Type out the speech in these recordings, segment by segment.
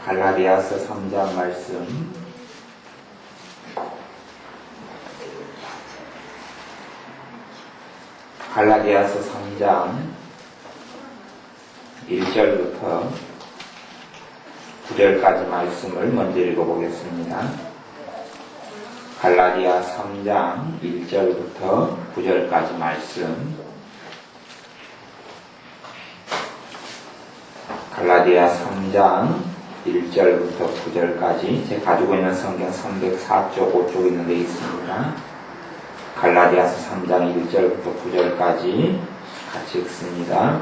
갈라디아서 3장 말씀 갈라디아서 3장 1절부터 9절까지 말씀을 먼저 읽어보겠습니다. 갈라디아 3장 1절부터 9절까지 말씀. 갈라디아 3장 1절부터 9절까지 제 가지고 있는 성경 304쪽 5쪽 있는 데 있습니다. 갈라디아서 3장 1절부터 9절까지 같이 읽습니다.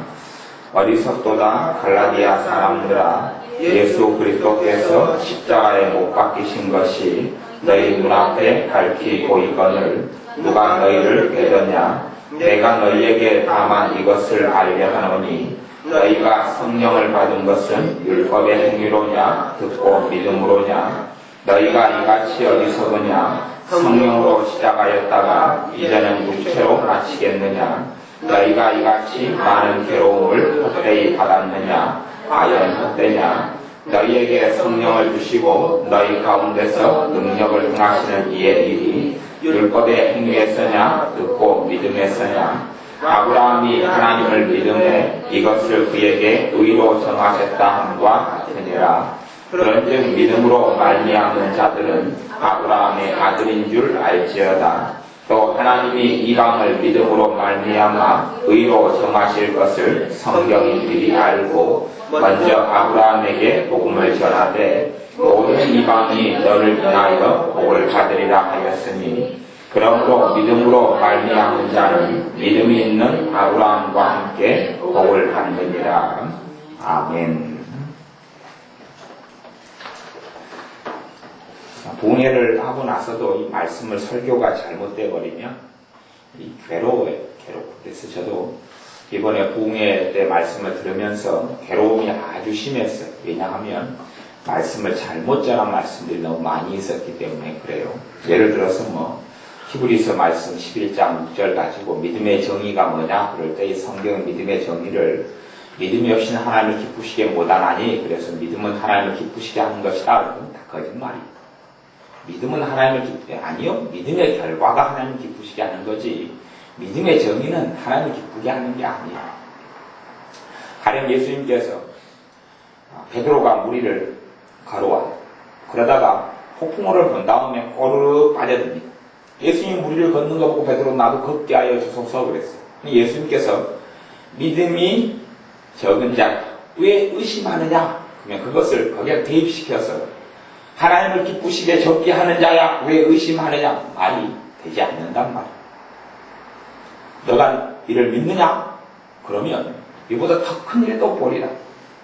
어리석도다 갈라디아 사람들아, 예수 그리스도께서 십자가에 못 박히신 것이 너희 눈앞에 밝히 보이거늘 누가 너희를 빼더냐? 내가 너희에게 다만 이것을 알게 하노니 너희가 성령을 받은 것은 율법의 행위로냐 듣고 믿음으로냐? 너희가 이같이 어리석으냐? 성령으로 시작하였다가 이제는 육체로 마치겠느냐? 너희가 이같이 많은 괴로움을 헛되이 받았느냐? 과연 헛되냐? 너희에게 성령을 주시고 너희 가운데서 능력을 행하시는 이의 일이 율법의 행위에서냐 듣고 믿음에서냐? 아브라함이 하나님을 믿음에 이것을 그에게 의로 정하셨다 함과 같으니라. 그런즉 믿음으로 말미암는 자들은 아브라함의 아들인 줄 알지어다. 또 하나님이 이방을 믿음으로 말미암아 의로 정하실 것을 성경이 미리 알고 먼저 아브라함에게 복음을 전하되 모든 이방이 너를 인하여 복을 받으리라 하였으니, 그러므로 믿음으로 말미암은 자는 믿음이 있는 아브라함과 함께 복을 받느니라. 아멘. 봉해를 하고 나서도 이 말씀을 설교가 잘못돼 버리면 괴로워요. 그래서 저도 이번에 봉해 때 말씀을 들으면서 괴로움이 아주 심했어요. 왜냐하면 말씀을 잘못 전한 말씀들이 너무 많이 있었기 때문에 그래요. 예를 들어서 히브리서 말씀 11장 6절 가지고 믿음의 정의가 뭐냐? 그럴 때 이 성경은 믿음의 정의를 믿음이 없이는 하나님을 기쁘시게 못하나니 그래서 믿음은 하나님을 기쁘시게 하는 것이다. 그건 다 거짓말이에요. 믿음은 하나님을 기쁘게 아니요. 믿음의 결과가 하나님을 기쁘시게 하는 거지 믿음의 정의는 하나님을 기쁘게 하는 게 아니에요. 가령 예수님께서 베드로가 무리를 걸어와요. 그러다가 폭풍우를 본 다음에 꼬르륵 빠져듭니다. 예수님 무리를 걷는 거 보고 베드로 나도 걷게 하여 주소서 그랬어요. 예수님께서 믿음이 적은 자 왜 의심하느냐? 그러면 그것을 거기에 대입시켜서 하나님을 기쁘시게 적게 하는 자야 왜 의심하느냐? 말이 되지 않는단 말이야. 너가 이를 믿느냐? 그러면 이보다 더 큰 일도 보리라.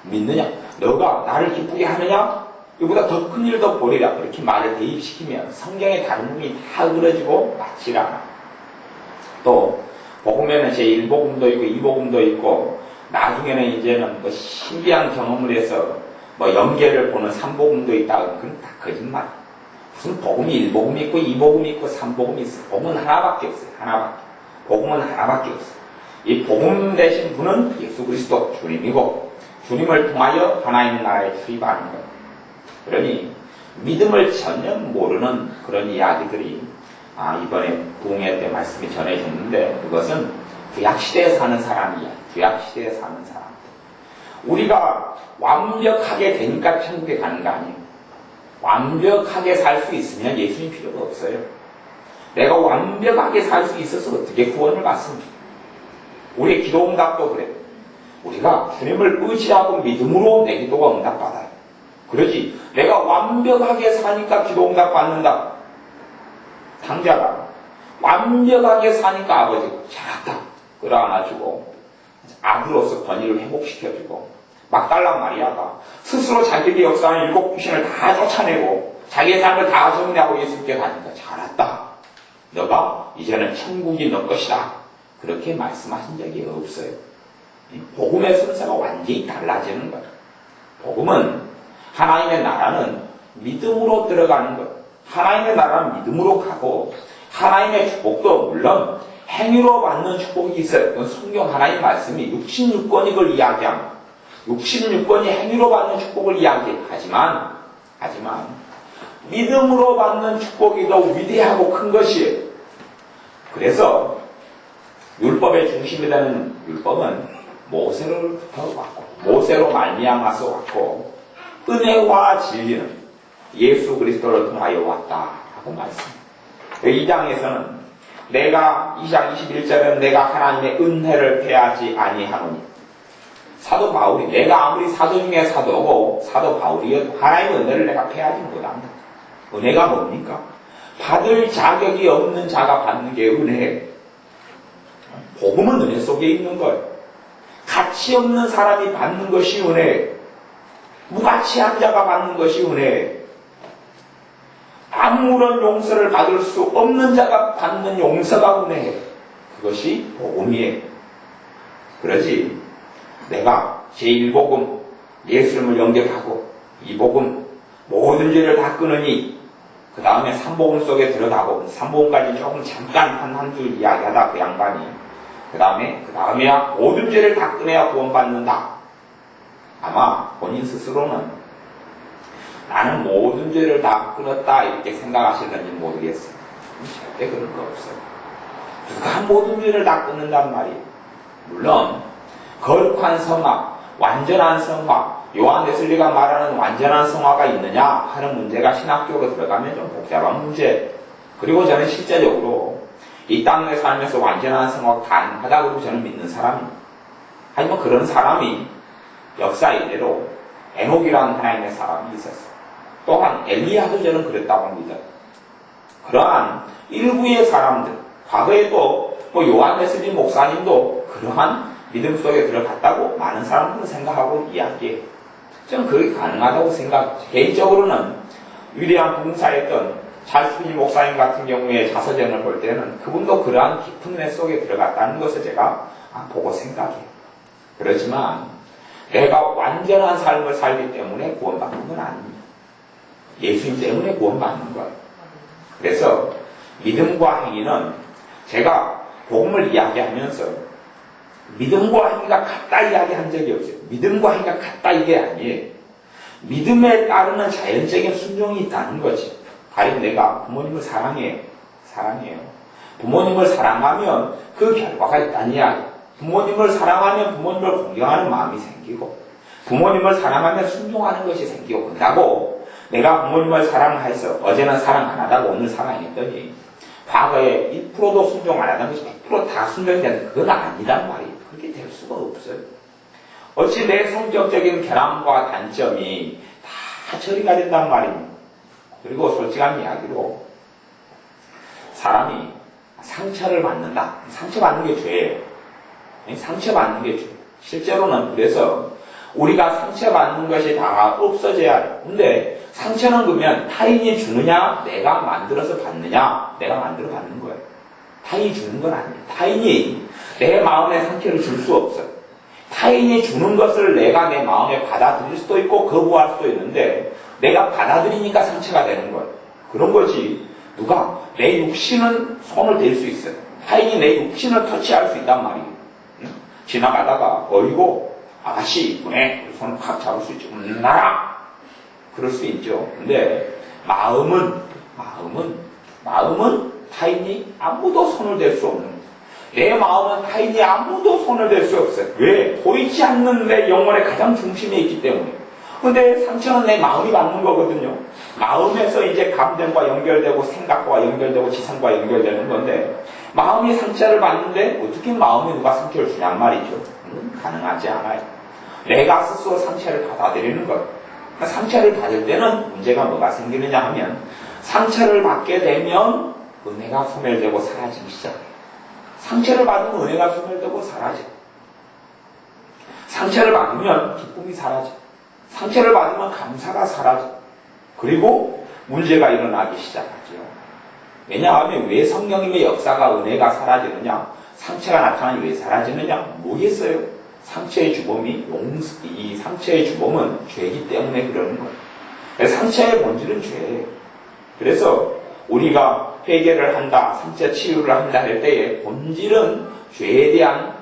믿느냐? 너가 나를 기쁘게 하느냐? 이보다 더 큰 일도 보리라. 그렇게 말을 대입시키면 성경의 다른 부분이 다 으러지고 맞질 않아. 또 복음에는 제1복음도 있고 2복음도 있고 나중에는 이제는 신비한 경험을 해서 연계를 보는 3복음도 있다. 그건 다 거짓말이야. 무슨 복음이 1복음이 있고 2복음이 있고 3복음이 있어. 복음은 하나밖에 없어요. 하나밖에. 복음은 하나밖에 없어요. 이 복음 되신 분은 예수 그리스도 주님이고 주님을 통하여 하나님 나라에 출입하는 거예요. 그러니 믿음을 전혀 모르는 그런 이야기들이 이번에 부흥회 때 말씀이 전해졌는데 그것은 구약시대에 사는 사람이야. 구약시대에 사는 사람. 우리가 완벽하게 되니까 천국에 가는 거 아니에요. 완벽하게 살 수 있으면 예수님 필요가 없어요. 내가 완벽하게 살 수 있어서 어떻게 구원을 받습니까? 우리의 기도 응답도 그래요. 우리가 주님을 의지하고 믿음으로 내 기도가 응답받아요. 그러지 내가 완벽하게 사니까 기도 응답 받는다. 당자가 완벽하게 사니까 아버지 잘했다 끌어안아주고 아들로서 권위를 회복시켜주고 막 달란 말이야. 스스로 자기의 역사하는 7 귀신을 다 쫓아내고 자기의 삶을 다 정리하고 예수께 가니까 잘했다. 너가 이제는 천국이 너 것이다. 그렇게 말씀하신 적이 없어요. 복음의 순서가 완전히 달라지는 거예요. 복음은 하나님의 나라는 믿음으로 들어가는 것. 하나님의 나라는 믿음으로 가고 하나님의 축복도 물론 행위로 받는 축복이 있어요. 그건 성경 하나님 말씀이 66권익을 이야기합니다. 66번이 행위로 받는 축복을 이야기하지만 믿음으로 받는 축복이 더 위대하고 큰 것이에요. 그래서 율법의 중심이 되는 율법은 모세로부터 왔고 모세로 말미암아서 왔고 은혜와 진리는 예수 그리스도를 통하여 왔다라고 말씀합니다. 2장에서는 내가 2장 21절은 내가 하나님의 은혜를 패하지 아니하노니 사도 바울이 내가 아무리 사도 중에 사도고 사도 바울이어도 하나님의 은혜를 내가 패하지 못한다. 은혜가 뭡니까? 받을 자격이 없는 자가 받는 게 은혜예요. 복음은 은혜 속에 있는 거예요. 가치 없는 사람이 받는 것이 은혜예요. 무가치한 자가 받는 것이 은혜예요. 아무런 용서를 받을 수 없는 자가 받는 용서가 은혜예요. 그것이 복음이에요. 그러지 내가 제1복음 예수님을 영접하고 이 복음 모든 죄를 다 끊으니 그 다음에 3복음 속에 들어가고 3복음까지 조금 잠깐 한 줄 이야기하다 그 양반이 그 다음에야 모든 죄를 다 끊어야 구원받는다. 아마 본인 스스로는 나는 모든 죄를 다 끊었다 이렇게 생각하실는지 모르겠어요. 절대 그런 거 없어요. 누가 모든 죄를 다 끊는단 말이에요. 물론 거룩한 성화, 완전한 성화, 요한 웨슬리가 말하는 완전한 성화가 있느냐 하는 문제가 신학적으로 들어가면 좀 복잡한 문제. 그리고 저는 실제적으로 이 땅에 살면서 완전한 성화가 가능하다고 저는 믿는 사람입니다. 하지만 그런 사람이 역사 이래로 에녹이라는 하나님의 사람이 있었어요. 또한 엘리야도 저는 그랬다고 믿어요. 그러한 일부의 사람들, 과거에도 요한 웨슬리 목사님도 그러한 믿음 속에 들어갔다고 많은 사람들은 생각하고 이야기해요. 저는 그게 가능하다고 생각해요. 개인적으로는 위대한 봉사했던 찰스 피 목사님 같은 경우에 자서전을 볼 때는 그분도 그러한 깊은 은혜 속에 들어갔다는 것을 제가 보고 생각해요. 그렇지만 내가 완전한 삶을 살기 때문에 구원받는 건 아닙니다. 예수님 때문에 구원받는 거예요. 그래서 믿음과 행위는 제가 복음을 이야기하면서 믿음과 행위가 같다 이야기한 적이 없어요. 믿음과 행위가 같다 이게 아니에요. 믿음에 따르는 자연적인 순종이 있다는 거지. 가령 내가 부모님을 사랑해요. 부모님을 사랑하면 그 결과가 있다는 이야기. 부모님을 사랑하면 부모님을 공경하는 마음이 생기고 부모님을 사랑하면 순종하는 것이 생기고 그런다고 내가 부모님을 사랑해서 어제는 사랑 안 하다가 오늘 사랑했더니 과거에 1%도 순종 안 하던 것이 100%다 순종이 되는 그건 아니란 말이에요. 그렇게 될 수가 없어요. 어찌 내 성격적인 결함과 단점이 다 처리가 된단 말입니다. 그리고 솔직한 이야기로 사람이 상처를 받는다. 상처받는 게 죄예요. 상처받는 게 죄. 실제로는 그래서 우리가 상처받는 것이 다 없어져야 해요. 근데 상처는 그러면 타인이 주느냐 내가 만들어서 받느냐 내가 만들어 받는 거예요. 타인이 주는 건 아니에요. 타인이 내 마음에 상처를 줄 수 없어요. 타인이 주는 것을 내가 내 마음에 받아들일 수도 있고 거부할 수도 있는데 내가 받아들이니까 상처가 되는 거예요. 그런 거지. 누가 내 육신은 손을 댈 수 있어요. 타인이 내 육신을 터치할 수 있단 말이에요. 지나가다가 어이구 아가씨 이쁘네 손을 확 잡을 수 있죠. 나라 그럴 수 있죠. 근데 마음은 타인이 아무도 손을 댈 수 없는 거예요. 내 마음은 타인이 아무도 손을 댈 수 없어요. 왜? 보이지 않는 내 영혼의 가장 중심에 있기 때문에. 근데 상처는 내 마음이 받는 거거든요. 마음에서 이제 감정과 연결되고 생각과 연결되고 지성과 연결되는 건데 마음이 상처를 받는데 어떻게 마음에 누가 상처를 주냔 말이죠. 가능하지 않아요. 내가 스스로 상처를 받아들이는 것. 상처를 받을 때는 문제가 뭐가 생기느냐 하면 상처를 받게 되면 은혜가 소멸되고 사라지기 시작해요. 상처를 받으면 은혜가 소멸되고 사라져. 상처를 받으면 기쁨이 사라져. 상처를 받으면 감사가 사라져. 그리고 문제가 일어나기 시작하죠. 왜냐하면 왜 성령님의 역사가 은혜가 사라지느냐? 상처가 나타나니 왜 사라지느냐? 뭐겠어요? 상처의 주범이 이 상처의 주범은 죄이기 때문에 그러는 거예요. 상처의 본질은 죄예요. 그래서 우리가 회개를 한다, 상처 치유를 한다 할 때의 본질은 죄에 대한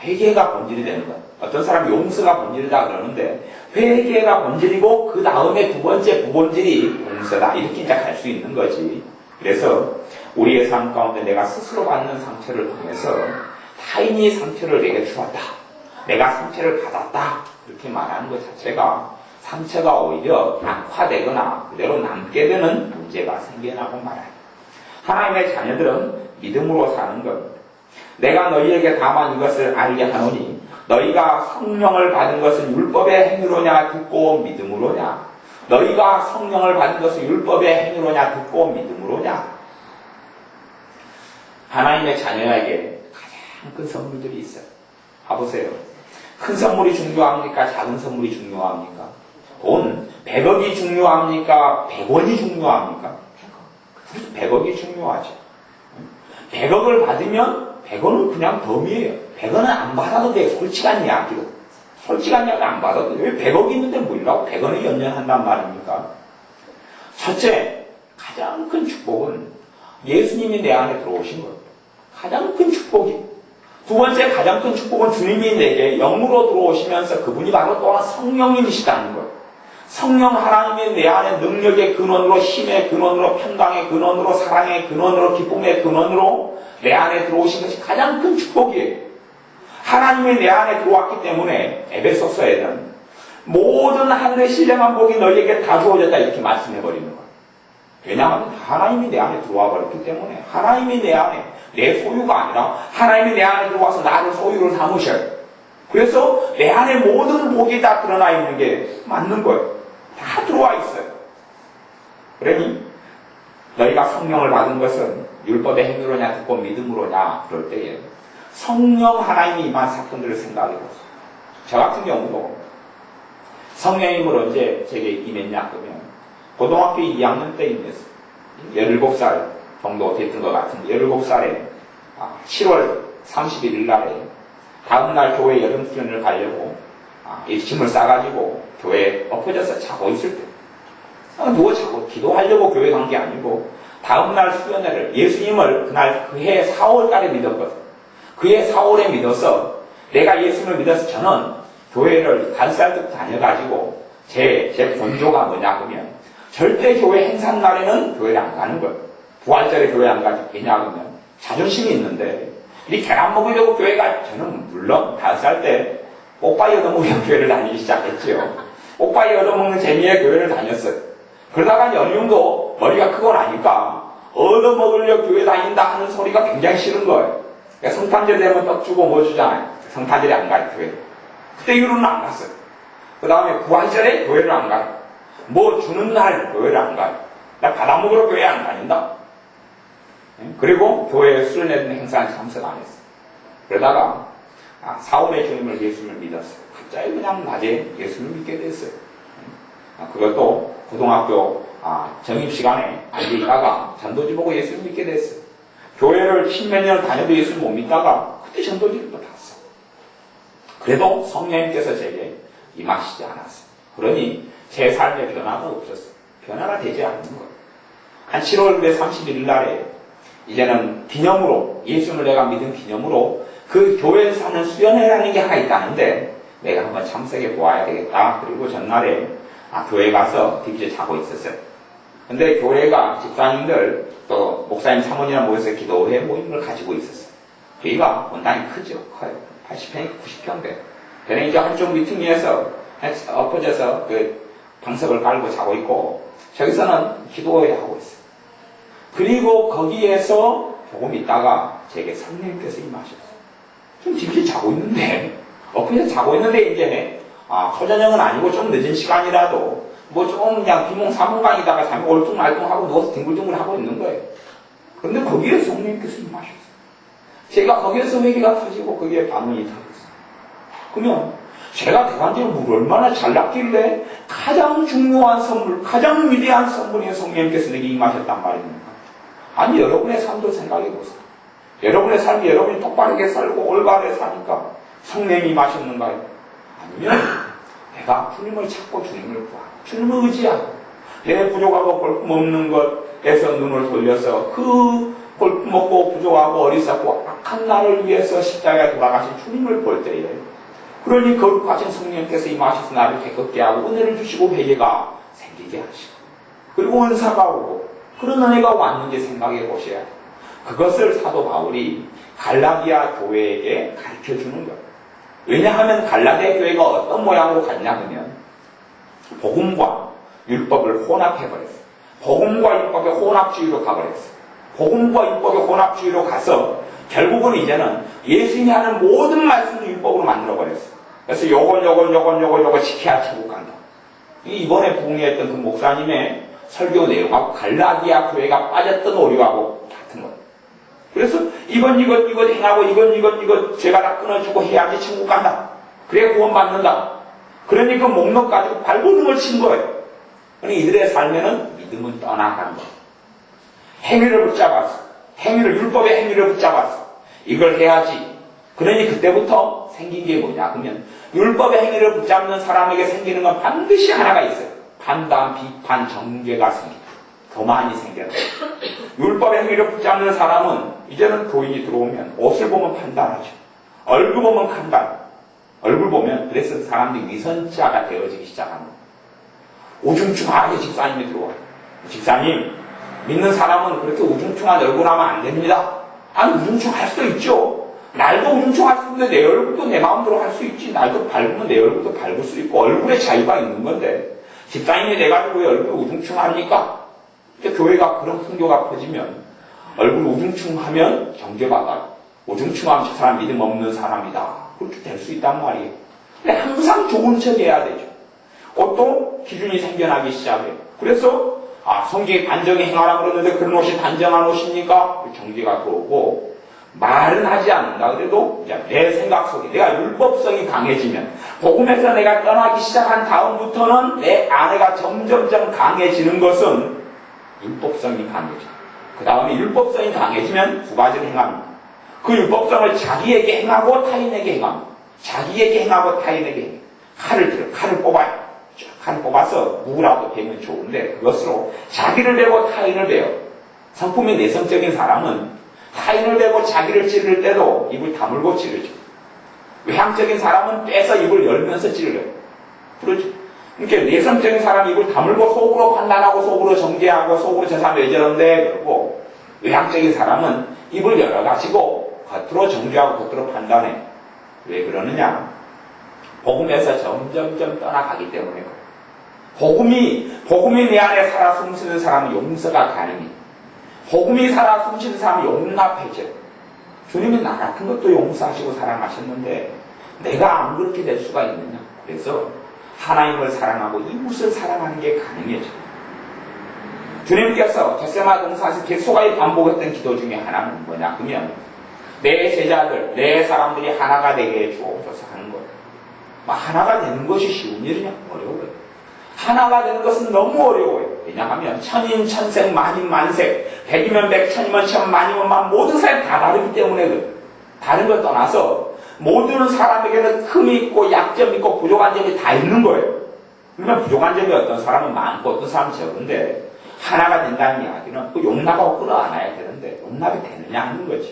회개가 본질이 되는 거예요. 어떤 사람이 용서가 본질이다 그러는데 회개가 본질이고 그 다음에 두 번째 부본질이 용서다. 이렇게 이제 갈 수 있는 거지. 그래서 우리의 삶 가운데 내가 스스로 받는 상처를 통해서 타인이 상처를 내게 주었다. 내가 상처를 받았다. 이렇게 말하는 것 자체가 상처가 오히려 악화되거나 그대로 남게 되는 문제가 생겨나고 말아요. 하나님의 자녀들은 믿음으로 사는 겁니다. 내가 너희에게 다만 이것을 알게 하노니 너희가 성령을 받은 것은 율법의 행위로냐 듣고 믿음으로냐. 너희가 성령을 받은 것은 율법의 행위로냐 듣고 믿음으로냐. 하나님의 자녀에게 가장 큰 선물들이 있어요. 봐보세요. 큰 선물이 중요합니까? 작은 선물이 중요합니까? 돈 100억이 중요합니까? 100원이 중요합니까? 100억이 중요하죠. 100억을 받으면 100원은 그냥 덤이에요. 100원은 안 받아도 돼. 솔직한 이야기로. 솔직한 이야기 안 받아도 돼. 왜 100억이 있는데 뭐라고 100원을 연연한단 말입니까? 첫째, 가장 큰 축복은 예수님이 내 안에 들어오신 거예요. 가장 큰 축복이. 두 번째 가장 큰 축복은 주님이 내게 영으로 들어오시면서 그분이 바로 또한 성령님이시다는 거예요. 성령 하나님이 내 안에 능력의 근원으로, 힘의 근원으로, 평강의 근원으로, 사랑의 근원으로, 기쁨의 근원으로 내 안에 들어오신 것이 가장 큰 축복이에요. 하나님이 내 안에 들어왔기 때문에 에베소서에는 모든 하늘의 신령한 복이 너희에게 다 주어졌다 이렇게 말씀해버리는 거예요. 왜냐하면 하나님이 내 안에 들어와 버렸기 때문에 하나님이 내 안에 내 소유가 아니라 하나님이 내 안에 들어와서 나를 소유를 삼으셔요. 그래서 내 안에 모든 복이 다 드러나 있는 게 맞는 거예요. 다 들어와 있어요. 그러니 너희가 성령을 받은 것은 율법의 행위로냐 듣고 믿음으로냐 그럴 때에 성령 하나님이 임한 사건들을 생각해보세요. 저 같은 경우도 성령님을 언제 제게 임했냐 그러면 고등학교 2학년 때 임했어요. 17살 정도 됐던 것 같은데 17살에 7월 31일 날에 다음날 교회 여름 수련을 가려고 이 짐을 싸가지고 교회에 엎어져서 자고 있을 때 누워 자고 기도하려고 교회 간 게 아니고 다음날 수련회를 예수님을 그날 그해 4월달에 믿었거든. 그해 4월에 믿어서 내가 예수님을 믿어서 저는 교회를 5살 때부터 다녀가지고 제 본조가 뭐냐 그러면 절대 교회 행사날에는 교회를 안 가는 거예요. 부활절에 교회 안 가지. 왜냐하면 자존심이 있는데 이 계란 먹으려고 교회가 저는 물론 5살 때 오빠이 얻어먹으려고 교회를 다니기 시작했지요. 오빠이 얻어먹는 재미에 교회를 다녔어요. 그러다가 연륜도 머리가 크고 나니까 얻어먹으려고 교회 다닌다 하는 소리가 굉장히 싫은 거예요. 그러니까 성탄절 되면 떡 주고 뭐 주잖아요. 성탄절에 안 가요 교회. 그때 이후로는 안 갔어요. 그 다음에 부활절에 교회를 안 가요. 뭐 주는 날 교회를 안 가요. 나 바다 먹으러 교회 안 다닌다. 그리고 교회에 수련회 행사에 참석 안 했어요. 그러다가 4월에 주님을 예수님을 믿었어요. 갑자기 그냥 낮에 예수님을 믿게 됐어요. 그것도 고등학교 점입시간에 앉아 있다가 전도지 보고 예수님을 믿게 됐어요. 교회를 10몇 년을 다녀도 예수님 못 믿다가 그때 전도지를 또 봤어요. 그래도 성령님께서 제게 임하시지 않았어요. 그러니 제 삶에 변화가 없었어요. 변화가 되지 않는 거예요. 한 7월 31일 날에 이제는 기념으로 예수님을 내가 믿은 기념으로 그 교회에서 하는 수련회라는 게 하나 있다는데 내가 한번 참석해 보아야 되겠다. 그리고 전날에 교회 가서 DB에 자고 있었어요. 근데 교회가 집사님들 또 목사님 사모님이랑 모여서 기도회 모임을 가지고 있었어요. 교회가 원당이 크죠. 커요. 80평, 90평 돼요. 그래서 이제 한쪽 미팅에서 엎어져서 그 방석을 깔고 자고 있고 저기서는 기도회 하고 있어요. 그리고 거기에서 조금 있다가 제게 성령님께서 임하셨어요. 좀 집에 자고 있는데 엎어져 자고 있는데 이제 초저녁은 아니고 좀 늦은 시간이라도 뭐 좀 그냥 비몽사몽간이다가 잠이 얼뚱말뚱하고 누워서 뒹굴뒹굴 하고 있는 거예요. 그런데 거기에 성령님께서 임하셨어요. 제가 거기에서 회개가 터지고 거기에 반응이 터졌어요. 그러면 제가 대관절을 뭘 얼마나 잘났길래 가장 중요한 선물, 가장 위대한 선물인 성령님께서 내게 임하셨단 말입니까? 아니 여러분의 삶도 생각해보세요. 여러분의 삶이 여러분이 똑바르게 살고 올바르게 사니까 성령님이 임하셨는가요? 아니면 내가 주님을 찾고 주님을 구하고 주님을 의지하고 내 부족하고 볼품없는 것에서 눈을 돌려서 그 볼품없고 부족하고 어리석고 악한 나를 위해서 십자가에 돌아가신 주님을 볼 때에 그러니 거룩하신 성령께서 임하셔서 나를 깨끗게 하고 은혜를 주시고 회개가 생기게 하시고 그리고 은사가 오고 그런 은혜가 왔는지 생각해 보셔야 돼요. 그것을 사도 바울이 갈라디아 교회에게 가르쳐주는 거예요. 왜냐하면 갈라디아 교회가 어떤 모양으로 갔냐 하면 복음과 율법을 혼합해버렸어요. 복음과 율법의 혼합주의로 가버렸어요. 복음과 율법의 혼합주의로 가서 결국은 이제는 예수님이 하는 모든 말씀도 율법으로 만들어버렸어요. 그래서 요건 지켜야 천국 간다. 이번에 부흥회했던 그 목사님의 설교 내용하고 갈라디아 교회가 빠졌던 오류하고 같은 거예요. 그래서 이건 행하고 이건 죄가 다 끊어주고 해야지 천국 간다. 그래야 구원받는다. 그러니 그 목록 가지고 발버둥을 친 거예요. 그러니 이들의 삶에는 믿음은 떠나간 거예요. 행위를 붙잡았어. 율법의 행위를 붙잡았어. 이걸 해야지. 그러니 그때부터 생긴 게 뭐냐 그러면 율법의 행위를 붙잡는 사람에게 생기는 건 반드시 하나가 있어요. 판단, 비판, 정죄가 생깁니다. 더 많이 생겨요. 율법의 행위를 붙잡는 사람은 이제는 교인이 들어오면 옷을 보면 판단하죠. 얼굴 보면 판단. 얼굴 보면 그래서 사람들이 위선자가 되어지기 시작하는 거예요. 우중충하게 집사님이 들어와요. 집사님, 믿는 사람은 그렇게 우중충한 얼굴 하면 안 됩니다. 아니, 우중충할 수도 있죠. 날도 우중충할 수 있는데 내 얼굴도 내 마음대로 할 수 있지. 날도 밟으면 내 얼굴도 밟을 수 있고 얼굴에 자유가 있는 건데 집사님이 내가지고 왜 얼굴 우중충합니까? 교회가 그런 풍교가 퍼지면 얼굴 우중충하면 정죄받아요. 우중충하면 저 사람 믿음 없는 사람이다. 그렇게 될 수 있단 말이에요. 근데 항상 좋은 척 해야 되죠. 옷도 기준이 생겨나기 시작해요. 그래서 성경이 단정히 행하라 그러는데 그런 옷이 단정한 옷입니까? 정죄가 들어오고 말은 하지 않는다. 그래도 이제 내 생각 속에 내가 율법성이 강해지면 복음에서 내가 떠나기 시작한 다음부터는 내 안에가 점점점 강해지는 것은 율법성이 강해져. 그 다음에 율법성이 강해지면 두 가지를 행합니다. 그 율법성을 자기에게 행하고 타인에게 행합니다. 자기에게 행하고 타인에게 행합니다. 칼을 뽑아요. 칼을 뽑아서 누구라도 베면 좋은데 그것으로 자기를 베고 타인을 베요. 성품이 내성적인 사람은 타인을 베고 자기를 찌를 때도 입을 다물고 찌르죠. 외향적인 사람은 빼서 입을 열면서 찌르려요. 그렇죠. 그러니까 내성적인 사람이 입을 다물고 속으로 판단하고 속으로 정죄하고 속으로 저 사람 왜 저런데 그러고 외향적인 사람은 입을 열어가지고 겉으로 정죄하고 겉으로 판단해. 왜 그러느냐? 복음에서 점점점 떠나가기 때문에 복음이 내 안에 살아 숨쉬는 사람은 용서가 가능해. 복음이 살아 숨쉬는 사람은 용납해져. 주님이 나 같은 것도 용서하시고 사랑하셨는데 내가 안 그렇게 될 수가 있느냐? 그래서 하나님을 사랑하고 이웃을 사랑하는 게 가능해져. 주님께서 겟세마네 동산에서 계속하게 반복했던 기도 중에 하나는 뭐냐? 그러면 내 제자들, 내 사람들이 하나가 되게 해주옵소서 하는 거예요. 하나가 되는 것이 쉬운 일이냐? 어려워요. 하나가 되는 것은 너무 어려워요. 왜냐하면 천인 천색 만인 만색 백이면 백 천이면 천 만이면 만 모든 사람이 다 다르기 때문에 다른 걸 떠나서 모든 사람에게는 흠이 있고 약점이 있고 부족한 점이 다 있는 거예요. 그러면 부족한 점이 어떤 사람은 많고 어떤 사람은 적은데 하나가 된다는 이야기는 그 용납하고 끌어안아야 되는데 용납이 되느냐 하는 거죠.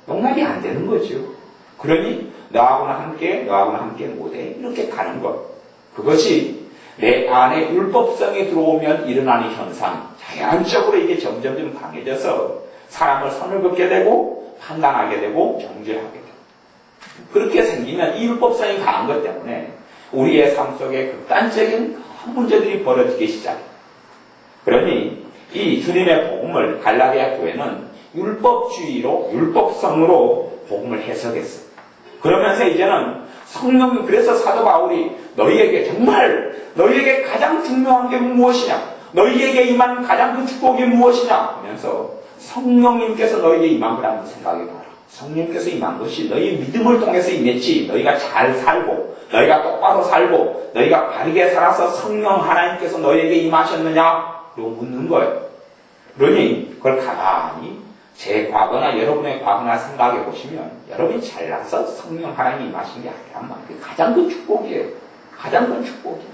용납이 안 되는 거죠. 그러니 너하고는 함께 못해 이렇게 가는 것. 그것이 내 안에 율법성이 들어오면 일어나는 현상, 자연적으로 이게 점점점 강해져서 사람을 선을 긋게 되고 판단하게 되고 정죄하게 되고 그렇게 생기면 이 율법성이 강한 것 때문에 우리의 삶 속에 극단적인 문제들이 벌어지기 시작해요. 그러니 이 주님의 복음을 갈라디아 교회는 율법주의로 율법성으로 복음을 해석했어요. 그러면서 이제는 성령이 그래서 사도 바울이 너희에게 가장 중요한 게 무엇이냐? 너희에게 임한 가장 큰 축복이 무엇이냐? 하면서 성령님께서 너희에게 임한 거라는 생각이 들어요. 성령님께서 임한 것이 너희 믿음을 통해서 임했지. 너희가 잘 살고 너희가 똑바로 살고 너희가 바르게 살아서 성령 하나님께서 너희에게 임하셨느냐? 라고 묻는 거예요. 그러니 그걸 가만히 제 과거나 여러분의 과거나 생각해 보시면 여러분이 잘나서 성령 하나님이 임하신 게 아니란 말이에요. 가장 큰 축복이에요. 가장 큰 축복이에요.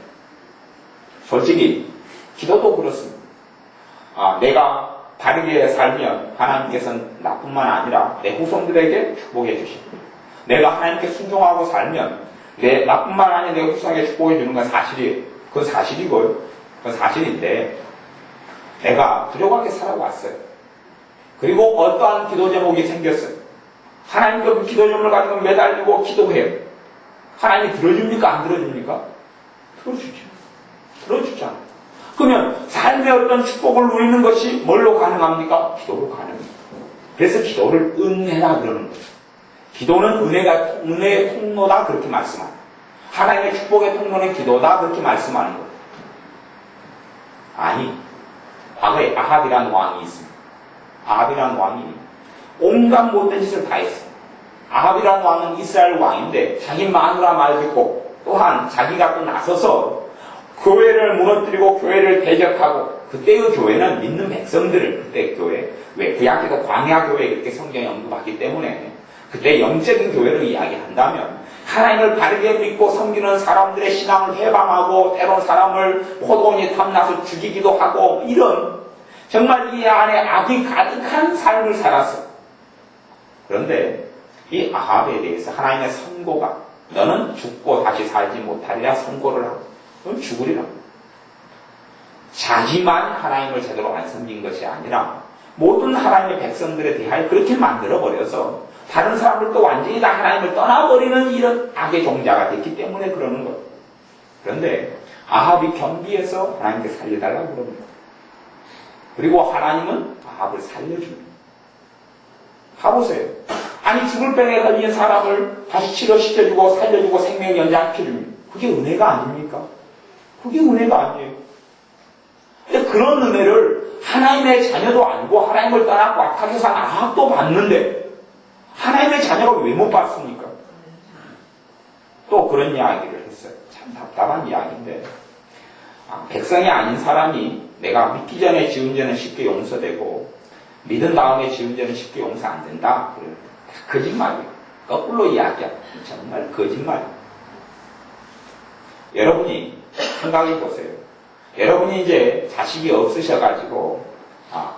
솔직히 기도도 그렇습니다. 내가 바르게 살면 하나님께서는 나뿐만 아니라 내 후손들에게 축복해 주십니다. 내가 하나님께 순종하고 살면 나뿐만 아니라 내 후손에게 축복해 주는 건 사실이에요. 그건 사실이고요. 그건 사실인데 내가 부족하게 살아왔어요. 그리고 어떠한 기도 제목이 생겼어요. 하나님께 그 기도 제목을 가지고 매달리고 기도해요. 하나님이 들어줍니까? 안 들어줍니까? 들어주죠. 들어주잖아. 그러면 삶의 어떤 축복을 누리는 것이 뭘로 가능합니까? 기도로 가능합니다. 그래서 기도를 은혜라 그러는 거죠. 기도는 은혜의 통로다 그렇게 말씀합니다. 하나님의 축복의 통로는 기도다 그렇게 말씀하는 거예요. 아니, 과거에 아합이라는 왕이 있습니다. 아합이라는 왕이 온갖 못된 짓을 다 했어요. 아합이라는 왕은 이스라엘 왕인데 자기 마누라 말 듣고 또한 자기가 또 나서서 교회를 무너뜨리고 교회를 대적하고, 그때의 교회는 믿는 백성들을, 그때 교회, 왜 구약기도 광야 교회 그렇게 성경에 언급하기 때문에 그때 영적인 교회를 이야기한다면 하나님을 바르게 믿고 섬기는 사람들의 신앙을 해방하고 때론 사람을 포도원에 탐나서 죽이기도 하고, 이런 정말 이 안에 악이 가득한 삶을 살았어. 그런데 이 아합에 대해서 하나님의 선고가 너는 죽고 다시 살지 못하리라 선고를 하고, 넌 죽으리라. 자기만 하나님을 제대로 안 섬긴 것이 아니라 모든 하나님의 백성들에 대하여 그렇게 만들어버려서 다른 사람들도 완전히 다 하나님을 떠나버리는 이런 악의 종자가 됐기 때문에 그러는 거예요. 그런데 아합이 겸비해서 하나님께 살려달라고 그럽니다. 그리고 하나님은 아합을 살려줍니다. 가보세요. 아니, 죽을 병에 걸린 사람을 다시 치료시켜주고 살려주고 생명 연장시켜줍니다. 그게 은혜가 아닙니까? 그게 은혜가 아니에요. 근데 그런 은혜를 하나님의 자녀도 아니고 하나님을 떠나고 악하게 산 아합도 받는데 하나님의 자녀가 왜 못 받습니까? 또 그런 이야기를 했어요. 참 답답한 이야기인데, 백성이 아닌 사람이 내가 믿기 전에 지은 죄는 쉽게 용서되고 믿은 다음에 지은 죄는 쉽게 용서 안 된다. 그래요. 거짓말이에요. 거꾸로 이야기야. 정말 거짓말이에요. 여러분이 생각해 보세요. 여러분이 이제 자식이 없으셔가지고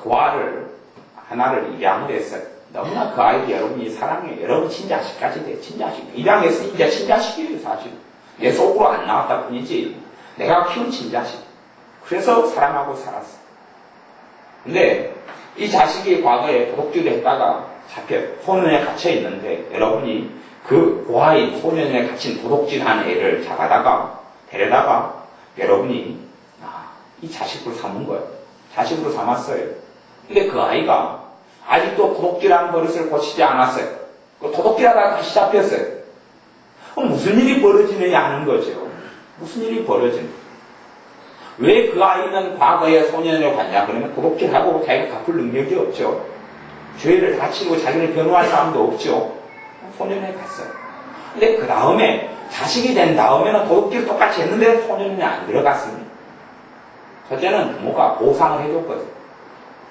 고아를 하나를 입양을 했어요. 너무나 그 아이를 여러분이 사랑해요. 여러분 친자식까지 돼. 친자식. 입양했으니 이제 친자식이에요. 사실 내 속으로 안 나왔다 뿐이지 내가 키운 친자식. 그래서 사랑하고 살았어. 근데 이 자식이 과거에 도둑질을 했다가 잡혀 소년에 갇혀 있는데 여러분이 그 고아인 소년에 갇힌 도둑질한 애를 잡아다가 데려다가 여러분이 이 자식으로 삼은 거예요. 자식으로 삼았어요. 근데 그 아이가 아직도 도둑질한 버릇을 고치지 않았어요. 그 도둑질하다가 다시 잡혔어요. 그럼 무슨 일이 벌어지느냐 하는 거죠. 무슨 일이 벌어지느냐. 왜 그 아이는 과거에 소년을 갔냐? 그러면 도둑질하고 자기가 갚을 능력이 없죠. 죄를 다치고 자기를 변호할 사람도 없죠. 소년에 갔어요. 근데 그 다음에 자식이 된 다음에는 도둑질 똑같이 했는데 소년에 안 들어갔습니다. 첫째는 부모가 보상을 해줬거든요.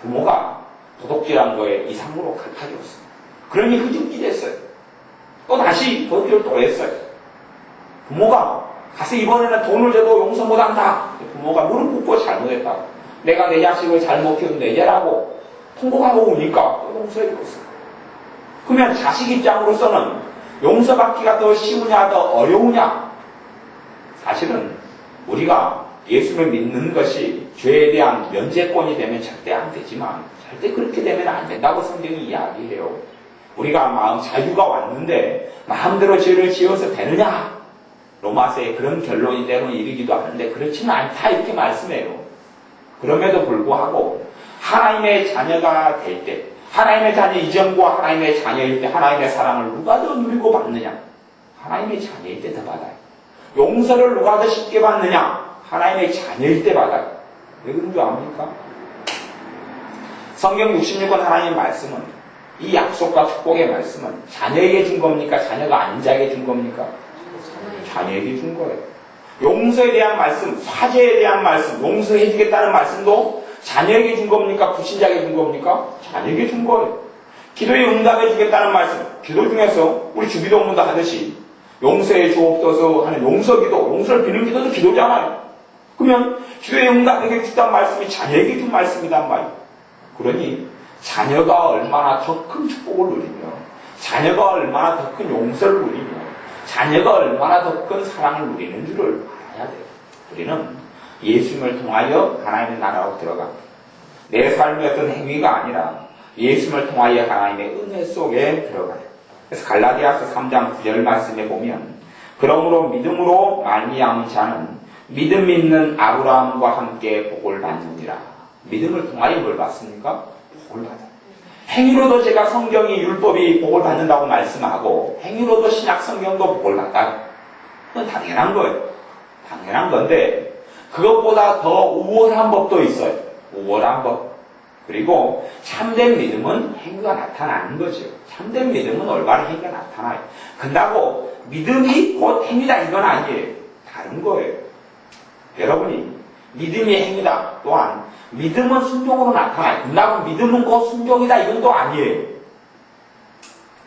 부모가 도둑질한 거에 이상으로 갚아줬어요. 그러니 흐지부지 됐어요. 또 다시 도둑질을 또 했어요. 부모가 가서 이번에는 돈을 줘도 용서 못한다. 부모가 무릎 꿇고 잘못했다고. 내가 내 자식을 잘못 키운 내 죄라고 통곡하고 오니까 또 용서해줬어요. 그러면 자식 입장으로서는 용서받기가 더 쉬우냐 더 어려우냐? 사실은 우리가 예수를 믿는 것이 죄에 대한 면제권이 되면 절대 안 되지만 절대 그렇게 되면 안 된다고 성경이 이야기해요. 우리가 마음 자유가 왔는데 마음대로 죄를 지어서 되느냐? 로마서에 그런 결론이 때로는 이르기도 하는데 그렇지는 않다 이렇게 말씀해요. 그럼에도 불구하고 하나님의 자녀가 될 때, 하나님의 자녀 이전과 하나님의 자녀일 때 하나님의 사랑을 누가 더 누리고 받느냐? 하나님의 자녀일 때 더 받아요. 용서를 누가 더 쉽게 받느냐? 하나님의 자녀일 때 받아요. 왜 그런 줄 압니까? 성경 66권 하나님의 말씀은, 이 약속과 축복의 말씀은 자녀에게 준 겁니까? 자녀가 아닌 자에게 준 겁니까? 자녀에게 준 거예요. 용서에 대한 말씀, 화제에 대한 말씀, 용서해 주겠다는 말씀도 자녀에게 준 겁니까? 불신자에게 준 겁니까? 자녀에게 준 거예요. 기도에 응답해 주겠다는 말씀, 기도 중에서 우리 주기도문도 하듯이 용서해 주옵소서 하는 용서기도, 용서를 비는 기도도 기도잖아요. 그러면 기도에 응답해 주겠다는 말씀이 자녀에게 준 말씀이란 말이에요. 그러니 자녀가 얼마나 더 큰 축복을 누리며 자녀가 얼마나 더 큰 용서를 누리며 자녀가 얼마나 더 큰 사랑을 누리는 줄을 알아야 돼요. 우리는 예수님을 통하여 하나님의 나라로 들어갑니다. 내 삶의 어떤 행위가 아니라 예수님을 통하여 하나님의 은혜 속에 들어가요. 그래서 갈라디아서 3장 9절 말씀에 보면 그러므로 믿음으로 말미암은 자는 믿음 있는 아브라함과 함께 복을 받느니라. 믿음을 통하여 뭘 받습니까? 복을 받아요. 행위로도 제가 성경이 율법이 복을 받는다고 말씀하고 행위로도 신약 성경도 복을 받다. 그건 당연한 거예요. 당연한 건데 그것보다 더 우월한 법도 있어요. 우월한 법. 그리고 참된 믿음은 행위가 나타나는 거죠. 참된 믿음은 올바른 행위가 나타나요. 근다고 믿음이 곧 행위다 이건 아니에요. 다른 거예요. 여러분이 믿음이 행위다. 또한 믿음은 순종으로 나타나요. 근다고 믿음은 곧 순종이다 이건 또 아니에요.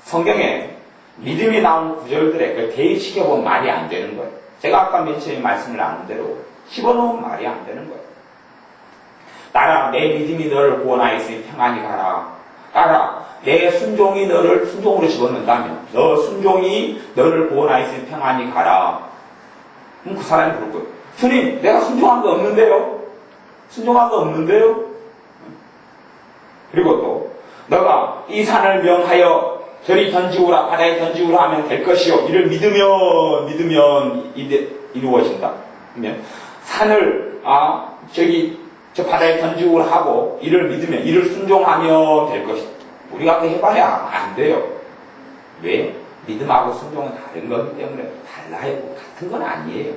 성경에 믿음이 나온 구절들에 그 대입시켜보면 말이 안 되는 거예요. 제가 아까 맨 처음에 말씀을 나눈 대로 집어넣으면 말이 안 되는 거예요. 따라 내 믿음이 너를 구원하였으니 평안히 가라. 따라 내 순종이 너를 순종으로 집어넣는다면 너 순종이 너를 구원하였으니 평안히 가라. 그럼 그 사람이 그럴 거예요. 주님 내가 순종한 거 없는데요? 순종한 거 없는데요? 그리고 또 너가 이 산을 명하여 저리 던지우라 바다에 던지우라 하면 될 것이요. 이를 믿으면 이루어진다. 그러면 산을 저 바다에 던지우라 하고 이를 믿으면 이를 순종하면 될 것이다. 우리가 그 해봐야 안 돼요. 왜? 믿음하고 순종은 다른 거기 때문에 달라요. 같은 건 아니에요.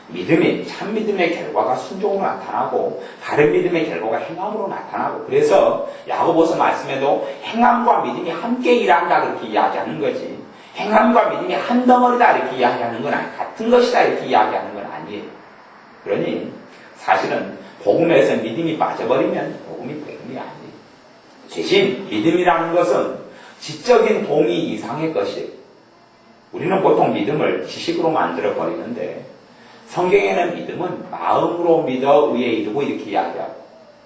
믿음이 참 믿음의 결과가 순종으로 나타나고 다른 믿음의 결과가 행함으로 나타나고 그래서 야고보서 말씀에도 행함과 믿음이 함께 일한다 그렇게 이야기하는 거지 행함과 믿음이 한 덩어리다 이렇게 이야기하는 건 아니에요. 같은 것이다 이렇게 이야기하는 건 아니에요. 그러니 사실은 복음에서 믿음이 빠져버리면 복음이 복음이 아니에요. 대신 믿음이라는 것은 지적인 동의 이상의 것이에요. 우리는 보통 믿음을 지식으로 만들어 버리는데 성경에는 믿음은 마음으로 믿어 의에 이르고 이렇게 이야기하고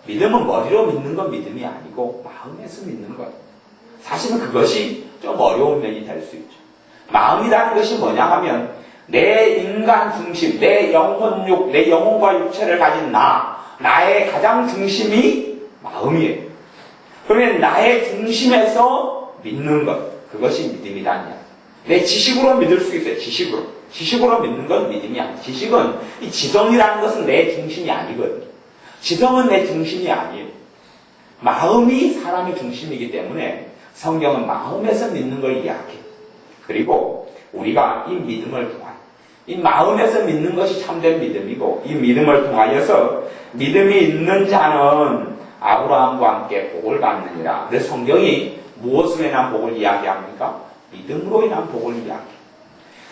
믿음은 머리로 믿는 건 믿음이 아니고 마음에서 믿는 거예요. 사실은 그것이 좀 어려운 면이 될 수 있죠. 마음이라는 것이 뭐냐 하면 내 인간 중심, 내 영혼육, 내 영혼과 육체를 가진 나의 가장 중심이 마음이에요. 그러면 나의 중심에서 믿는 것, 그것이 믿음이라는 내 지식으로 믿을 수 있어요. 지식으로 믿는 건 믿음이 아니에요. 지식은, 이 지성이라는 것은 내 중심이 아니거든요. 지성은 내 중심이 아니에요. 마음이 사람의 중심이기 때문에 성경은 마음에서 믿는 걸 이야기해요. 그리고 우리가 이 믿음을 통하여, 이 마음에서 믿는 것이 참된 믿음이고, 이 믿음을 통하여서 믿음이 있는 자는 아브라함과 함께 복을 받느니라. 그래서 성경이 무엇으로 인한 복을 이야기합니까? 믿음으로 인한 복을 이야기해요.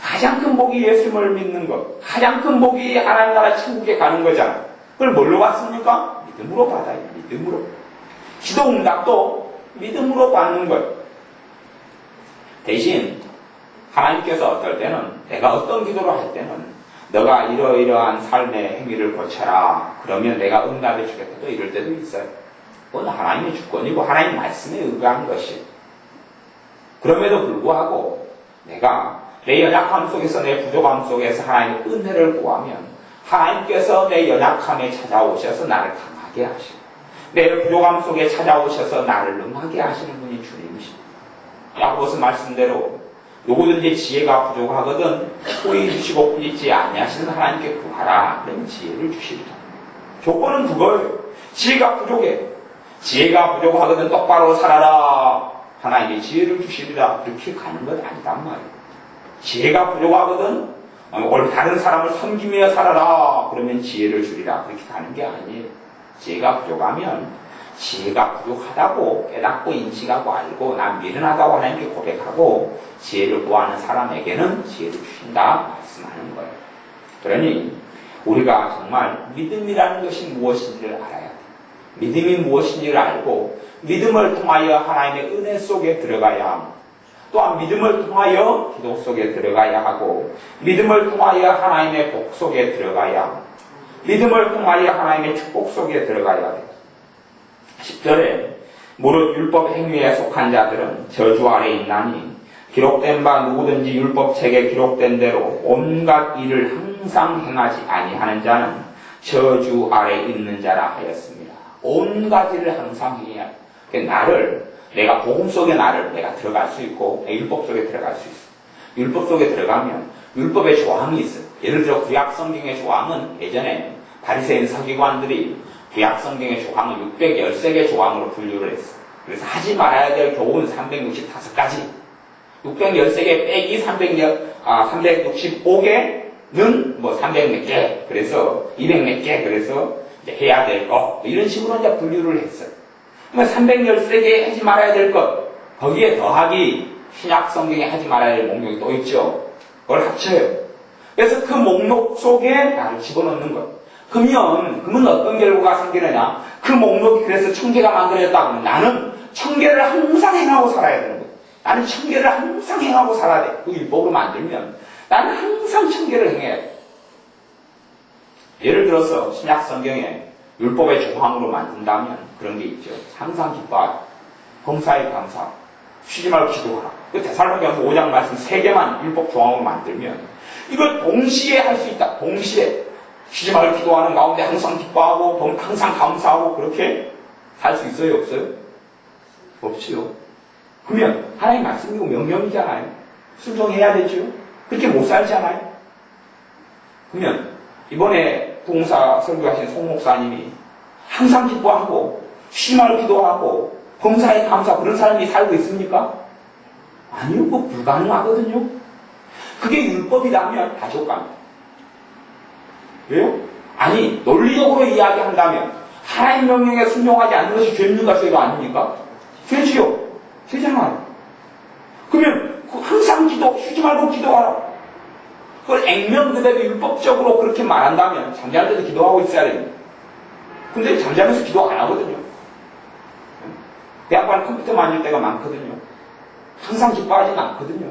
가장 큰 복이 예수님을 믿는 것. 가장 큰 복이 하나님 나라 천국에 가는 거잖아요. 그걸 뭘로 받습니까? 믿음으로 받아요. 믿음으로. 기도 응답도 믿음으로 받는 거예요. 대신 하나님께서 어떨 때는 내가 어떤 기도를 할 때는 너가 이러이러한 삶의 행위를 고쳐라. 그러면 내가 응답해 주겠다. 또 이럴 때도 있어요. 그건 하나님의 주권이고 하나님 말씀에 의거한 것이에요. 그럼에도 불구하고 내가 내 연약함 속에서 내 부족함 속에서 하나님의 은혜를 구하면 하나님께서 내 연약함에 찾아오셔서 나를 강하게 하시고 내 부족함 속에 찾아오셔서 나를 능하게 하시는 분이 주님이십니다. 야고보서 말씀대로 누구든지 지혜가 부족하거든 후히 주시고 꾸짖지 아니하시는 하나님께 구하라. 그러면 지혜를 주시리라. 조건은 그거예요. 지혜가 부족해. 지혜가 부족하거든 똑바로 살아라. 하나님이 지혜를 주시리라. 그렇게 가는 것 아니단 말이에요. 지혜가 부족하거든 다른 사람을 섬기며 살아라. 그러면 지혜를 주리라. 그렇게 가는 게 아니에요. 지혜가 부족하면 지혜가 부족하다고 깨닫고 인식하고 알고 난 미련하다고 하나님께 고백하고 지혜를 구하는 사람에게는 지혜를 주신다 말씀하는 거예요. 그러니 우리가 정말 믿음이라는 것이 무엇인지를 알아야 돼요. 믿음이 무엇인지를 알고 믿음을 통하여 하나님의 은혜 속에 들어가야 합니다. 또한 믿음을 통하여 기도 속에 들어가야 하고 믿음을 통하여 하나님의 복 속에 들어가야 합니다. 믿음을 통하여 하나님의 축복 속에 들어가야 돼요. 10절에 무릇 율법 행위에 속한 자들은 저주 아래 있나니 기록된 바 누구든지 율법책에 기록된 대로 온갖 일을 항상 행하지 아니하는 자는 저주 아래 있는 자라 하였습니다. 온갖 일을 항상 해야 해. 내가 복음 속에 내가 들어갈 수 있고 율법 속에 들어갈 수 있어. 율법 속에 들어가면 율법의 조항이 있어. 예를 들어 구약 성경의 조항은 예전에 바리새인 서기관들이 구약 성경의 조항을 613개 조항으로 분류를 했어. 그래서 하지 말아야 될 교훈 365가지. 613개 빼기 365개는 뭐 300몇 개, 그래서 200몇 개, 그래서 이제 해야 될 것, 이런 식으로 이제 분류를 했어요. 그러면 313개 하지 말아야 될 것, 거기에 더하기 신약 성경에 하지 말아야 될 목록이 또 있죠. 그걸 합쳐요. 그래서 그 목록 속에 나를 집어넣는 거예요. 그러면 어떤 결과가 생기느냐? 그 목록이 그래서 1000개가 만들어졌다고 하면 나는 1000개를 항상 행하고 살아야 되는 거예요. 나는 1000개를 항상 행하고 살아야 돼. 그 율법으로 만들면 나는 항상 1000개를 행해야 돼. 예를 들어서 신약 성경에 율법의 조항으로 만든다면 그런 게 있죠. 항상 기뻐하라. 범사에 감사하라. 쉬지 말고 기도하라. 데살로니가서 5장 말씀 3개만 율법 조항으로 만들면 이걸 동시에 할 수 있다. 동시에 쉬지 말고 기도하는 가운데 항상 기뻐하고 항상 감사하고 그렇게 살 수 있어요? 없어요? 없지요. 그러면 하나님 말씀이고 명령이잖아요. 순종해야 되죠. 그렇게 못 살잖아요. 그러면 이번에 부흥사 설교하신 송 목사님이 항상 기뻐하고 쉬지 말고 기도하고 범사에 감사 그런 사람이 살고 있습니까? 아니요. 그거 불가능하거든요. 그게 율법이라면 다시 올까요? 왜요? 아니 논리적으로 이야기한다면 하나님 명령에 순종하지 않는 것이 죄입니까? 죄가 아닙니까? 죄지요. 죄잖아요. 그러면 항상 쉬지 말고 기도하라. 그걸 액면 그대로 율법적으로 그렇게 말한다면 잠잘 때도 기도하고 있어야 됩니다. 근데 잠자면서 기도 안 하거든요. 대학관 컴퓨터 만질 때가 많거든요. 항상 기뻐하지는 않거든요.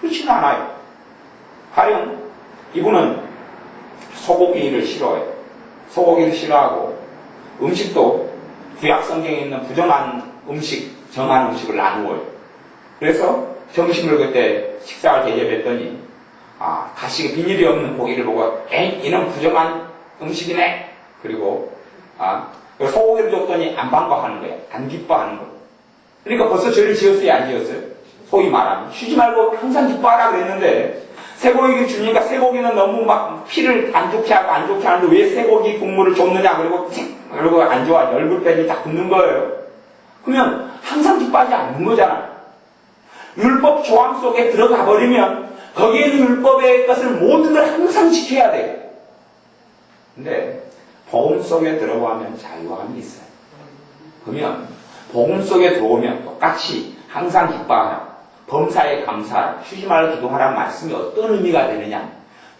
그렇지는 않아요. 가령 이분은 소고기를 싫어해요. 소고기를 싫어하고 음식도 구약 성경에 있는 부정한 음식, 정한 음식을 나누어요. 그래서 점심을 그때 식사를 대접했더니 가시가 비닐이 없는 고기를 보고 이는 부정한 음식이네. 그리고 소고기를 줬더니 안 반가워하는 거예요. 안 기뻐하는 거예요. 그러니까 벌써 죄를 지었어요? 안 지었어요? 소위 말하면 쉬지 말고 항상 기뻐하라 그랬는데 쇠고기를 주니까 쇠고기는 너무 막 피를 안 좋게 하는데 왜 쇠고기 국물을 줬느냐. 그리고 안 좋아. 얼굴뼈이 딱 붙는 거예요. 그러면 항상 기뻐하지 않는 거잖아요. 율법 조항 속에 들어가 버리면 거기에 있는 율법의 것을 모든 걸 항상 지켜야 돼요. 근데 복음 속에 들어가면 자유함이 있어요. 그러면 복음 속에 들어오면 똑같이 항상 기뻐하라. 범사에 감사하라. 쉬지 말고 기도하라는 말씀이 어떤 의미가 되느냐.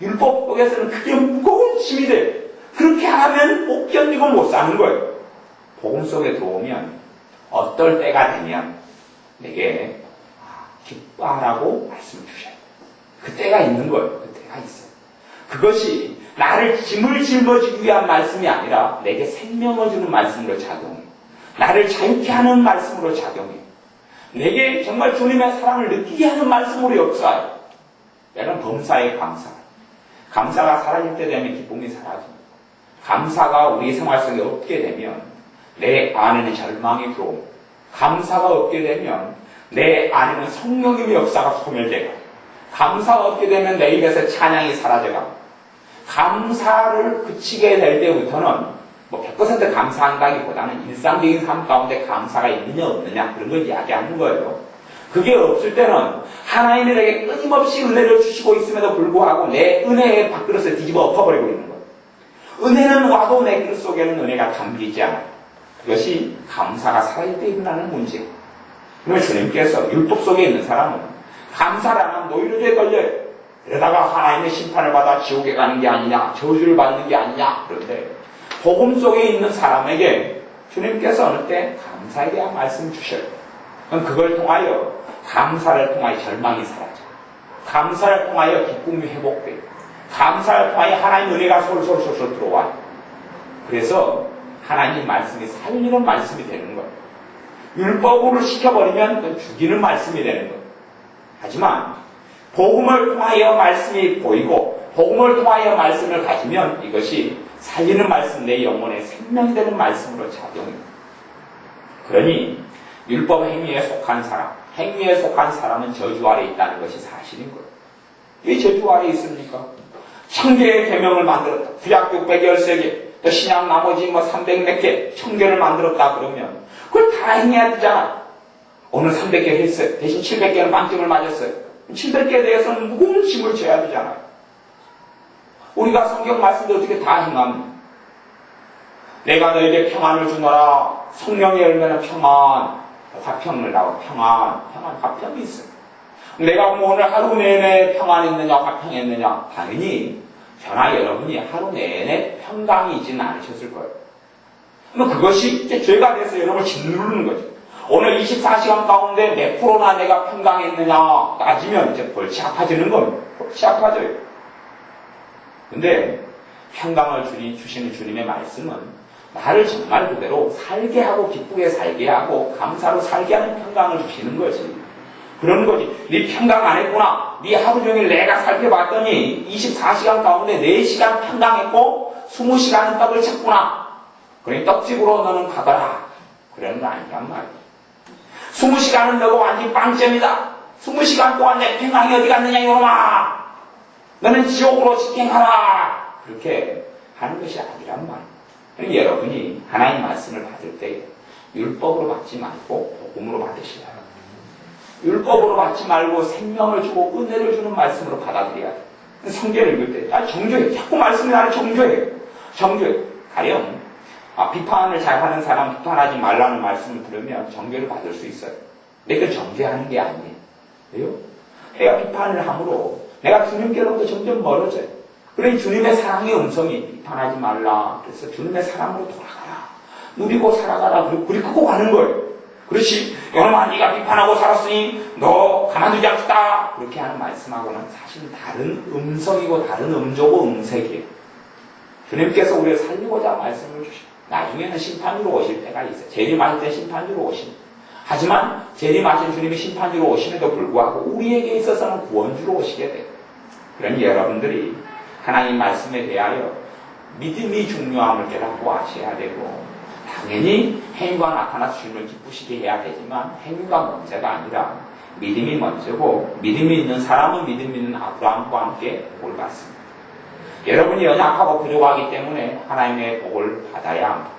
율법 속에서는 그게 무거운 짐이 돼요. 그렇게 하면 못 견디고 못 사는 거예요. 복음 속에 들어오면 어떨 때가 되면 내게 기뻐하라고 말씀 주셔요. 그 때가 있는 거예요. 그 때가 있어요. 그것이 나를 짐을 짊어지기 위한 말씀이 아니라 내게 생명을 주는 말씀으로 작용해요. 나를 자유케 하는 말씀으로 작용해요. 내게 정말 주님의 사랑을 느끼게 하는 말씀으로 역사해요. 내가 범사에 감사. 감사가 사라질 때 되면 기쁨이 사라집니다. 감사가 우리 생활 속에 없게 되면 내 안에는 절망이 들어옵니다. 감사가 없게 되면 내 안에는 성령님의 역사가 소멸되고 감사가 없게 되면 내 입에서 찬양이 사라져가고 감사를 그치게 될 때부터는 100% 감사한다기보다는 일상적인 삶 가운데 감사가 있느냐 없느냐 그런 걸 이야기하는 거예요. 그게 없을 때는 하나님이 내게 끊임없이 은혜를 주시고 있음에도 불구하고 내 은혜의 밥그릇을 뒤집어 엎어버리고 있는 거예요. 은혜는 와도 내 그릇 속에는 은혜가 담기지 않아요. 그것이 감사가 살아있을 때 일어나는 문제예요. 그러면 주님께서 율법 속에 있는 사람은 감사를 안 하면 노이로제에 걸려요. 그러다가 하나님의 심판을 받아 지옥에 가는 게 아니냐, 저주를 받는 게 아니냐. 그런데 복음 속에 있는 사람에게 주님께서 어느 때 감사에 대한 말씀을 주셔요. 그럼 그걸 통하여 감사를 통하여 절망이 사라져. 감사를 통하여 기쁨이 회복돼요. 감사를 통하여 하나님 은혜가 솔솔솔솔 들어와요. 그래서 하나님 말씀이 살리는 말씀이 되는 거예요. 율법으로 시켜버리면 그건 죽이는 말씀이 되는 거예요. 하지만 복음을 통하여 말씀이 보이고 복음을 통하여 말씀을 가지면 이것이 살리는 말씀, 내 영혼에 생명이 되는 말씀으로 작용합니다. 그러니 율법 행위에 속한 사람, 행위에 속한 사람은 저주 아래 있다는 것이 사실인 거예요. 왜 저주 아래 있습니까? 1000개의 계명을 만들었다. 구약 613개, 또 신약 나머지 300몇 개, 1000개를 만들었다 그러면 그걸 다 행해야 되잖아. 오늘 300개 했어요. 대신 700개는 빵점을 맞았어요. 700개에 대해서는 무거운 짐을 져야 되잖아요. 우리가 성경 말씀도 어떻게 다 행합니까? 내가 너에게 평안을 주노라. 성령의 열매는 평안, 화평을 나와. 평안, 화평이 있어요. 내가 뭐 오늘 하루 내내 평안했느냐, 화평했느냐? 당연히 저나 여러분이 하루 내내 평강이 있지는 않으셨을 거예요. 그럼 그것이 이제 죄가 돼서 여러분을 짓누르는 거죠. 오늘 24시간 가운데 몇 프로나 내가 평강했느냐 따지면 이제 벌칙 아파지는 겁니다. 벌칙 아파져요. 근데 평강을 주시는 주님의 말씀은 나를 정말 그대로 살게 하고 기쁘게 살게 하고 감사로 살게 하는 평강을 주시는 거지. 그런 거지. 네 평강 안 했구나. 네 하루 종일 내가 살펴봤더니 24시간 가운데 4시간 평강했고 20시간은 떡을 쳤구나. 그러니 떡집으로 너는 가거라. 그런 거 아니란 말이야. 20시간은 너가 완전히 빵점이다. 20시간 동안 내 평강이 어디 갔느냐 이놈아. 너는 지옥으로 직행하라. 그렇게 하는 것이 아니란 말이야. 그러니까 여러분이 하나님 말씀을 받을 때 율법으로 받지 말고 복음으로 받으시라. 율법으로 받지 말고 생명을 주고 은혜를 주는 말씀으로 받아들여야 돼. 성경을 읽을 때 정죄해. 자꾸 말씀이 나를 정죄해. 가령 비판을 잘하는 사람 비판하지 말라는 말씀을 들으면 정죄를 받을 수 있어요. 근데 그 정죄하는 게 아니에요. 왜요? 내가 비판을 함으로 내가 주님께로부터 점점 멀어져요. 그러니 주님의 사랑의 음성이 비판하지 말라. 그래서 주님의 사랑으로 돌아가라. 누리고 살아가라. 그리고 우리 끄고 가는 거예요. 그렇지. 여러분, 네가 비판하고 살았으니 너 가만두지 않겠다. 그렇게 하는 말씀하고는 사실 다른 음성이고 다른 음조고 음색이에요. 주님께서 우리를 살리고자 말씀을 주시고 나중에는 심판주로 오실 때가 있어요. 재림하실 때 심판주로 오십니다. 하지만 재림하신 주님이 심판주로 오심에도 불구하고 우리에게 있어서는 구원주로 오시게 돼요. 그러니 여러분들이 하나님 말씀에 대하여 믿음이 중요함을 깨닫고 아셔야 되고 당연히 행위가 나타나서 주님을 기쁘시게 해야 되지만 행위가 문제가 아니라 믿음이 먼저고 믿음이 있는 사람은 믿음 있는 아브라함과 함께 복을 받습니다. 여러분이 연약하고 부족하기 때문에 하나님의 복을 받아야 합니다.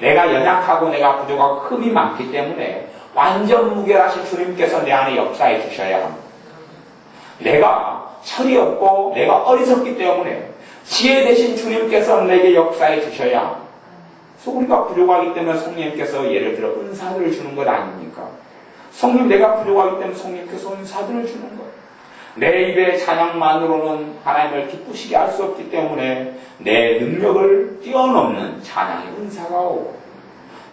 내가 연약하고 내가 부족하고 흠이 많기 때문에 완전 무결하신 주님께서 내 안에 역사해 주셔야 합니다. 내가 철이 없고 내가 어리석기 때문에 지혜 되신 주님께서 내게 역사해 주셔야 합니다. 그래서 우리가 부족하기 때문에 성령님께서 예를 들어 은사들을 주는 것 아닙니까? 성령 내가 부족하기 때문에 성령님께서 은사들을 주는 거예요. 내 입의 찬양만으로는 하나님을 기쁘시게 할 수 없기 때문에 내 능력을 뛰어넘는 찬양의 은사가 오고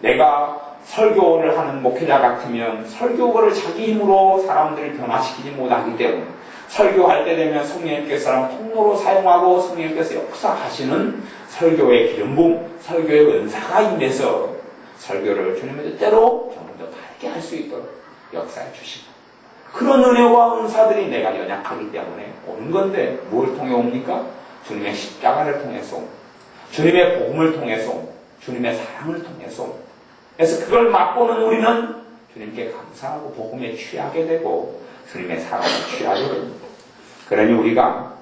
내가 설교를 하는 목회자 같으면 설교를 자기 힘으로 사람들을 변화시키지 못하기 때문에 설교할 때 되면 성령님께서 통로로 사용하고 성령님께서 역사하시는 설교의 기름부음, 설교의 은사가 임해서 설교를 주님의 뜻대로 조금 더 다르게 할 수 있도록 역사해 주시고 그런 은혜와 은사들이 내가 연약하기 때문에 오는 건데 뭘 통해 옵니까? 주님의 십자가를 통해서 옵니다. 주님의 복음을 통해서 옵니다. 주님의 사랑을 통해서 옵니다. 그래서 그걸 맛보는 우리는 주님께 감사하고 복음에 취하게 되고 주님의 사랑에 취하게 됩니다. 그러니 우리가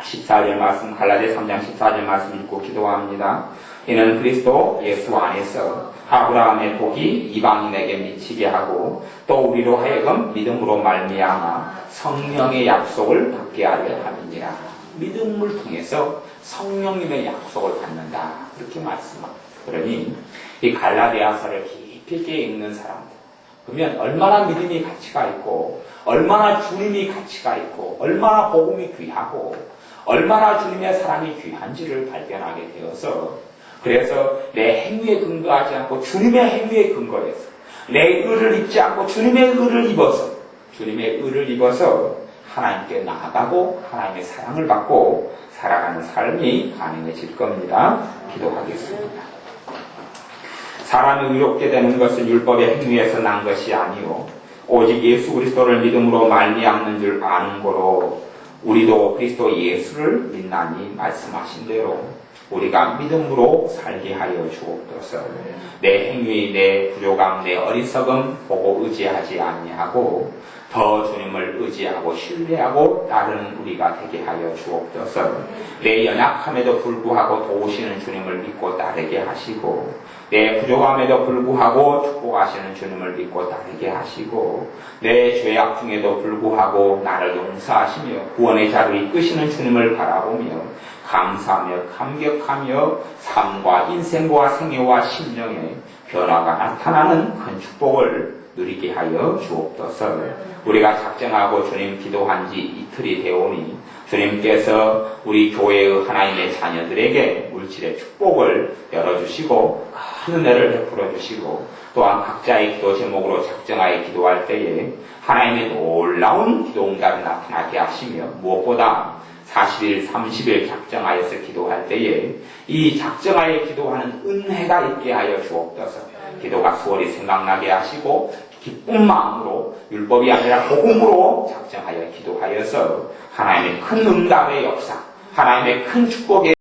14절 말씀, 갈라디아 3장 14절 말씀 읽고 기도합니다. 이는 그리스도 예수 안에서 아브라함의 복이 이방인에게 미치게 하고 또 우리로 하여금 믿음으로 말미암아 성령의 약속을 받게 하려 함이니라. 믿음을 통해서 성령님의 약속을 받는다. 그렇게 말씀합니다. 그러니 이 갈라디아서를 깊이 있게 읽는 사람들 그러면 얼마나 믿음이 가치가 있고 얼마나 주님이 가치가 있고 얼마나 복음이 귀하고 얼마나 주님의 사랑이 귀한지를 발견하게 되어서 그래서 내 행위에 근거하지 않고 주님의 행위에 근거해서 내 의를 입지 않고 주님의 의를 입어서 주님의 의를 입어서 하나님께 나아가고 하나님의 사랑을 받고 살아가는 삶이 가능해질 겁니다. 기도하겠습니다. 사람이 의롭게 되는 것은 율법의 행위에서 난 것이 아니오 오직 예수 그리스도를 믿음으로 말미암는 줄 아는 거로 우리도 그리스도 예수를 믿나니 말씀하신 대로 우리가 믿음으로 살게 하여 주옵소서. 내 행위, 내 부족함, 내 어리석음 보고 의지하지 아니하고 더 주님을 의지하고 신뢰하고 따르는 우리가 되게 하여 주옵소서. 내 연약함에도 불구하고 도우시는 주님을 믿고 따르게 하시고 내 부족함에도 불구하고 축복하시는 주님을 믿고 따르게 하시고 내 죄악 중에도 불구하고 나를 용서하시며 구원의 자로 이끄시는 주님을 바라보며 감사하며 감격하며 삶과 인생과 생애와 심령에 변화가 나타나는 큰 축복을 누리게 하여 주옵소서. 우리가 작정하고 주님 기도한 지 이틀이 되오니 주님께서 우리 교회의 하나님의 자녀들에게 물질의 축복을 열어주시고 큰 은혜를 베풀어 주시고 또한 각자의 기도 제목으로 작정하여 기도할 때에 하나님의 놀라운 기도 응답이 나타나게 하시며 무엇보다 40일, 30일 작정하여서 기도할 때에 이 작정하여 기도하는 은혜가 있게 하여 주옵소서. 기도가 수월히 생각나게 하시고 기쁜 마음으로 율법이 아니라 복음으로 작정하여 기도하여서 하나님의 큰 응답의 역사, 하나님의 큰 축복의